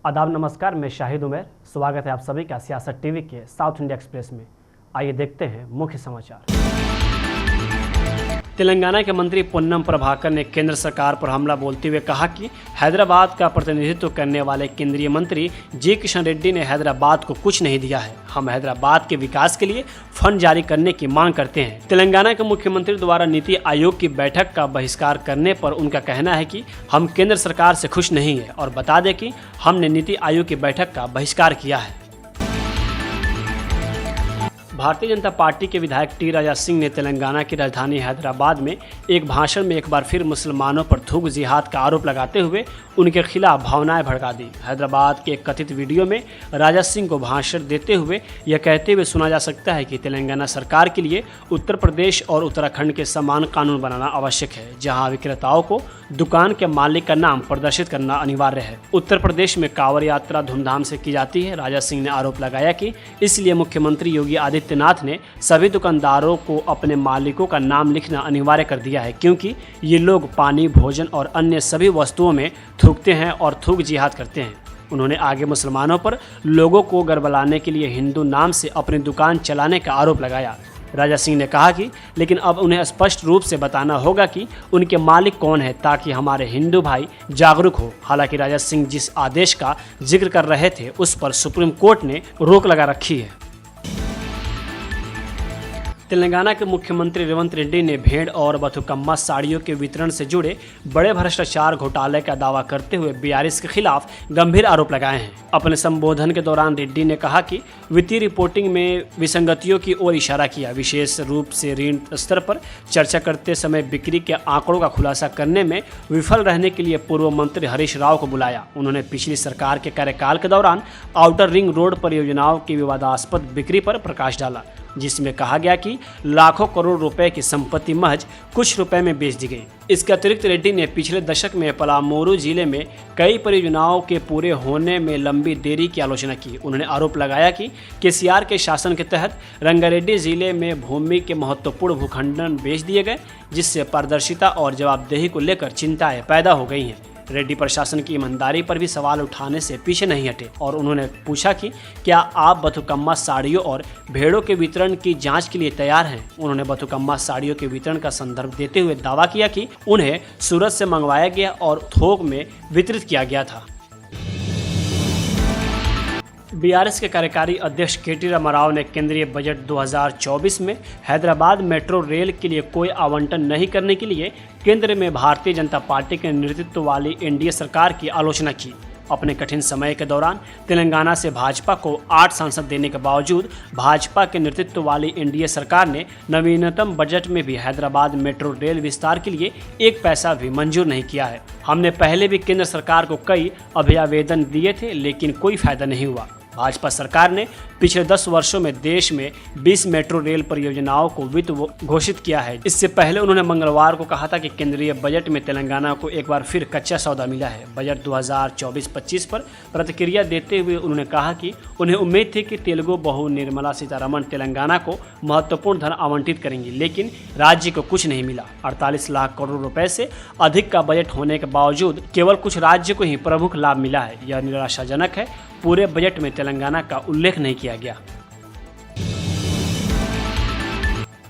आदाब नमस्कार, मैं शाहिद उमर। स्वागत है आप सभी का सियासत टीवी के साउथ इंडिया एक्सप्रेस में। आइए देखते हैं मुख्य समाचार। तेलंगाना के मंत्री पोन्नम प्रभाकर ने केंद्र सरकार पर हमला बोलते हुए कहा कि हैदराबाद का प्रतिनिधित्व करने वाले केंद्रीय मंत्री जी किशन रेड्डी ने हैदराबाद को कुछ नहीं दिया है। हम हैदराबाद के विकास के लिए फंड जारी करने की मांग करते हैं। तेलंगाना के मुख्यमंत्री द्वारा नीति आयोग की बैठक का बहिष्कार करने पर उनका कहना है कि हम केंद्र सरकार से खुश नहीं है और बता दें कि हमने नीति आयोग की बैठक का बहिष्कार किया है। भारतीय जनता पार्टी के विधायक टी राजा सिंह ने तेलंगाना की राजधानी हैदराबाद में एक भाषण में एक बार फिर मुसलमानों पर थूक जिहाद का आरोप लगाते हुए उनके खिलाफ भावनाएं भड़का दी। हैदराबाद के एक कथित वीडियो में राजा सिंह को भाषण देते हुए यह कहते हुए सुना जा सकता है कि तेलंगाना सरकार के लिए उत्तर प्रदेश और उत्तराखंड के समान कानून बनाना आवश्यक है, जहां विक्रेताओं को दुकान के मालिक का नाम प्रदर्शित करना अनिवार्य है। उत्तर प्रदेश में कांवड़ यात्रा धूमधाम से की जाती है। राजा सिंह ने आरोप लगाया कि इसलिए मुख्यमंत्री योगी आदित्यनाथ ने सभी दुकानदारों को अपने मालिकों का नाम लिखना अनिवार्य कर दिया है, क्योंकि ये लोग पानी, भोजन और अन्य सभी वस्तुओं में थूकते हैं और थूक जिहाद करते हैं। उन्होंने आगे मुसलमानों पर लोगों को गरबलाने के लिए हिंदू नाम से अपनी दुकान चलाने का आरोप लगाया। राजा सिंह ने कहा कि लेकिन अब उन्हें स्पष्ट रूप से बताना होगा कि उनके मालिक कौन है, ताकि हमारे हिंदू भाई जागरूक हो। हालांकि राजा सिंह जिस आदेश का जिक्र कर रहे थे उस पर सुप्रीम कोर्ट ने रोक लगा रखी है। तेलंगाना के मुख्यमंत्री रेवंत रेड्डी ने भेड़ और बथुकम्मा साड़ियों के वितरण से जुड़े बड़े भ्रष्टाचार घोटाले का दावा करते हुए बीआरएस के खिलाफ गंभीर आरोप लगाए हैं। अपने संबोधन के दौरान रेड्डी ने कहा कि वित्तीय रिपोर्टिंग में विसंगतियों की ओर इशारा किया। विशेष रूप से ऋण स्तर पर चर्चा करते समय बिक्री के आंकड़ों का खुलासा करने में विफल रहने के लिए पूर्व मंत्री हरीश राव को बुलाया। उन्होंने पिछली सरकार के कार्यकाल के दौरान आउटर रिंग रोड परियोजनाओं की विवादास्पद बिक्री पर प्रकाश डाला, जिसमें कहा गया कि लाखों करोड़ रुपए की संपत्ति महज कुछ रुपए में बेच दी गई। इसके अतिरिक्त रेड्डी ने पिछले दशक में पलामोरू जिले में कई परियोजनाओं के पूरे होने में लंबी देरी की आलोचना की। उन्होंने आरोप लगाया कि केसीआर के शासन के तहत रंगारेड्डी जिले में भूमि के महत्वपूर्ण भूखंडन बेच दिए गए, जिससे पारदर्शिता और जवाबदेही को लेकर चिंताएं पैदा हो गई हैं। रेड्डी प्रशासन की ईमानदारी पर भी सवाल उठाने से पीछे नहीं हटे और उन्होंने पूछा कि क्या आप बथुकम्मा साड़ियों और भेड़ों के वितरण की जांच के लिए तैयार हैं। उन्होंने बथुकम्मा साड़ियों के वितरण का संदर्भ देते हुए दावा किया कि उन्हें सूरत से मंगवाया गया और थोक में वितरित किया गया था। बीआरएस के कार्यकारी अध्यक्ष केटी रामाराव ने केंद्रीय बजट 2024 में हैदराबाद मेट्रो रेल के लिए कोई आवंटन नहीं करने के लिए केंद्र में भारतीय जनता पार्टी के नेतृत्व वाली एनडीए सरकार की आलोचना की। अपने कठिन समय के दौरान तेलंगाना से भाजपा को 8 सांसद देने के बावजूद भाजपा के नेतृत्व वाली एनडीए सरकार ने नवीनतम बजट में भी हैदराबाद मेट्रो रेल विस्तार के लिए 1 पैसा भी मंजूर नहीं किया है। हमने पहले भी केंद्र सरकार को कई अभ्यावेदन दिए थे, लेकिन कोई फायदा नहीं हुआ। भाजपा सरकार ने पिछले 10 वर्षों में देश में 20 मेट्रो रेल परियोजनाओं को वित्त घोषित किया है। इससे पहले उन्होंने मंगलवार को कहा था कि केंद्रीय बजट में तेलंगाना को एक बार फिर कच्चा सौदा मिला है। बजट 2024-25 पर प्रतिक्रिया देते हुए उन्होंने कहा कि उन्हें उम्मीद थी कि तेलुगु बहू निर्मला सीतारमण तेलंगाना को महत्वपूर्ण धन आवंटित करेंगी, लेकिन राज्य को कुछ नहीं मिला। 48 लाख करोड़ रुपए से अधिक का बजट होने के बावजूद केवल कुछ राज्य को ही प्रमुख लाभ मिला है। यह निराशाजनक है। पूरे बजट में तेलंगाना का उल्लेख नहीं किया गया।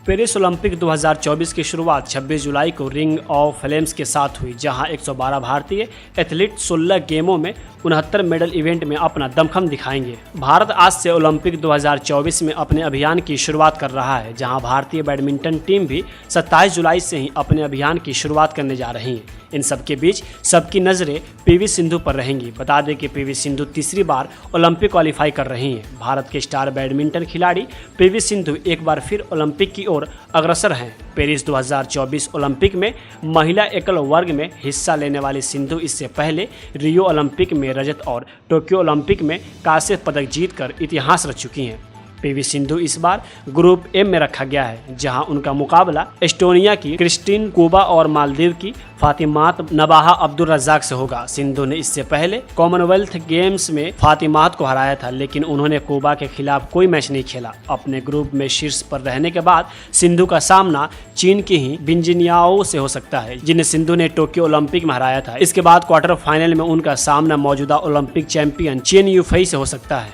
पेरिस ओलंपिक 2024 की शुरुआत 26 जुलाई को रिंग ऑफ फ्लेम्स के साथ हुई, जहां 112 भारतीय एथलीट 16 गेमों में 69 मेडल इवेंट में अपना दमखम दिखाएंगे। भारत आज से ओलंपिक 2024 में अपने अभियान की शुरुआत कर रहा है, जहां भारतीय बैडमिंटन टीम भी 27 जुलाई से ही अपने अभियान की शुरुआत करने जा रही है। इन सबके बीच सबकी नज़रें पीवी सिंधु पर रहेंगी। बता दें कि पीवी सिंधु तीसरी बार ओलंपिक क्वालिफाई कर रही हैं। भारत के स्टार बैडमिंटन खिलाड़ी पीवी सिंधु एक बार फिर ओलंपिक की ओर अग्रसर हैं। पेरिस 2024 ओलंपिक में महिला एकल वर्ग में हिस्सा लेने वाली सिंधु इससे पहले रियो ओलंपिक में रजत और टोक्यो ओलंपिक में कांस्य पदक जीतकर इतिहास रच चुकी हैं। पीवी सिंधु इस बार ग्रुप एम में रखा गया है, जहां उनका मुकाबला एस्टोनिया की क्रिस्टीन कुबा और मालदीव की फातिमात नबाहा अब्दुल रज्जाक से होगा। सिंधु ने इससे पहले कॉमनवेल्थ गेम्स में फातिमात को हराया था, लेकिन उन्होंने कुबा के खिलाफ कोई मैच नहीं खेला। अपने ग्रुप में शीर्ष पर रहने के बाद सिंधु का सामना चीन की ही बिंजिनियाओ से हो सकता है, जिन्हें सिंधु ने टोक्यो ओलंपिक में हराया था। इसके बाद क्वार्टर फाइनल में उनका सामना मौजूदा ओलंपिक चैंपियन चेन यूफई से हो सकता है।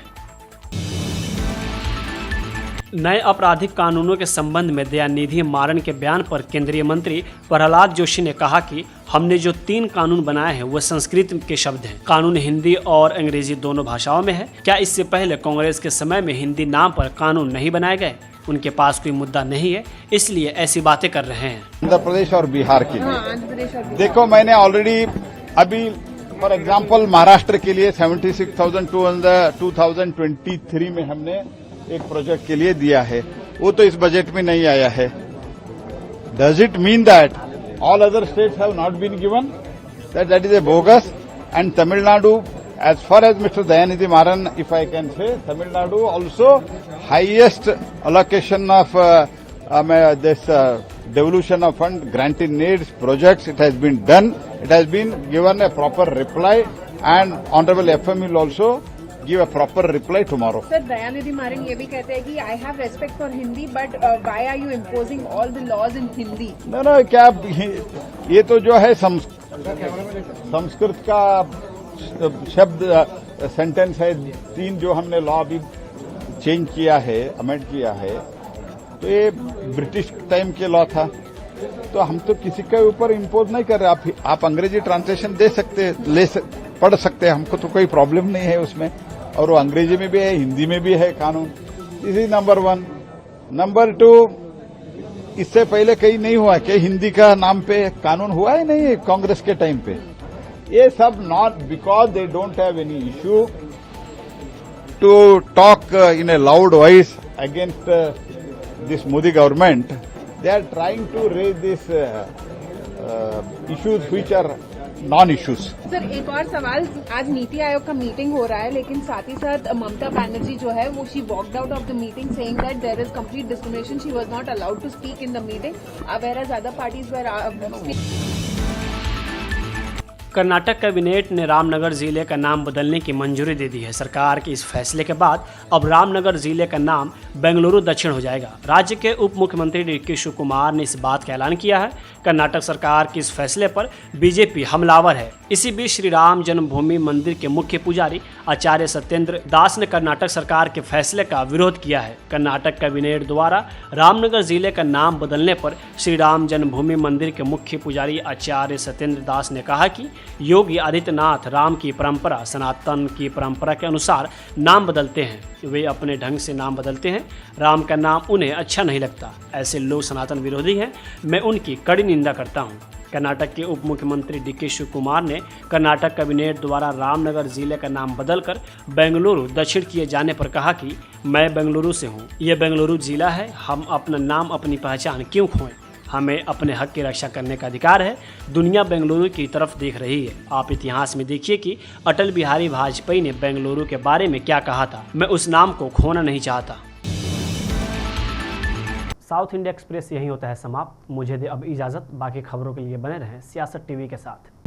नए आपराधिक कानूनों के संबंध में दयानिधि मारन के बयान पर केंद्रीय मंत्री प्रहलाद जोशी ने कहा कि हमने जो 3 कानून बनाए हैं वो संस्कृत के शब्द हैं। कानून हिंदी और अंग्रेजी दोनों भाषाओं में है। क्या इससे पहले कांग्रेस के समय में हिंदी नाम पर कानून नहीं बनाए गए? उनके पास कोई मुद्दा नहीं है, इसलिए ऐसी बातें कर रहे हैं। आंध्र प्रदेश और बिहार के लिए देखो, मैंने ऑलरेडी अभी फॉर एग्जाम्पल महाराष्ट्र के लिए 76,200 2023 में हमने एक प्रोजेक्ट के लिए दिया है, वो तो इस बजट में नहीं आया है। Does it mean that all other states have not been given? That is a bogus. And Tamil Nadu, as far as Mr. Dayanidhi Maran, if I can say, Tamil Nadu also highest allocation of this devolution of fund granted needs projects. It has been done. It has been given a proper reply, and Honorable FM will also give a proper reply tomorrow. Sir, Dayanidhi Maran ये भी कहते हैं कि I have respect for Hindi, but why are you imposing all the laws in Hindi? No, क्या ये तो जो है संस्कृत का शब्द सेंटेंस है। 3 जो हमने लॉ अभी चेंज किया है, अमेंड किया है, तो ये ब्रिटिश टाइम के लॉ था, तो हम तो किसी के ऊपर इम्पोज नहीं कर रहे। आप अंग्रेजी ट्रांसलेशन दे सकते, पढ़ सकते हैं, हमको तो कोई प्रॉब्लम नहीं है उसमें। और वो अंग्रेजी में भी है, हिंदी में भी है कानून। This is number 1। नंबर 2, इससे पहले कहीं नहीं हुआ कि हिंदी का नाम पे कानून हुआ ही नहीं है कांग्रेस के टाइम पे। ये सब not because they don't have any issue to talk in a loud voice against this Modi government. They are trying to raise this issues which are non issues. Sir, एक और सवाल, आज नीति आयोग का मीटिंग हो रहा है, लेकिन साथ ही साथ ममता बनर्जी जो है वो she walked out of the meeting saying that there is complete discrimination, she was not allowed to speak in the meeting, whereas other parties were Karnataka cabinet ने रामनगर जिले का नाम बदलने की मंजूरी दे दी है। सरकार के इस फैसले के बाद अब रामनगर जिले का नाम बेंगलुरु दक्षिण हो जाएगा। राज्य के उप मुख्यमंत्री डीके शिव कुमार ने इस बात का ऐलान किया है। कर्नाटक सरकार के इस फैसले पर बीजेपी हमलावर है। इसी बीच श्री राम जन्मभूमि मंदिर के मुख्य पुजारी आचार्य सत्येंद्र दास ने कर्नाटक सरकार के फैसले का विरोध किया है। कर्नाटक कैबिनेट द्वारा रामनगर जिले का नाम बदलने पर श्री राम जन्मभूमि मंदिर के मुख्य पुजारी आचार्य सत्येंद्र दास ने कहा कि योगी आदित्यनाथ राम की परंपरा, सनातन की परंपरा के अनुसार नाम बदलते हैं। वे अपने ढंग से नाम बदलते हैं। राम का नाम उन्हें अच्छा नहीं लगता। ऐसे लोग सनातन विरोधी हैं। मैं उनकी कड़ी निंदा करता हूं। कर्नाटक के उप मुख्यमंत्री डीके शिव कुमार ने कर्नाटक कैबिनेट द्वारा रामनगर जिले का नाम बदलकर बेंगलुरु दक्षिण किए जाने पर कहा कि मैं बेंगलुरु से हूं। यह बेंगलुरु जिला है। हम अपना नाम, अपनी पहचान क्यों खोएं? हमें अपने हक की रक्षा करने का अधिकार है। दुनिया बेंगलुरु की तरफ देख रही है। आप इतिहास में देखिए कि अटल बिहारी वाजपेयी ने बेंगलुरु के बारे में क्या कहा था। मैं उस नाम को खोना नहीं चाहता। साउथ इंडिया एक्सप्रेस यही होता है समाप्त। मुझे दे अब इजाज़त। बाकी खबरों के लिए बने रहें सियासत टीवी के साथ।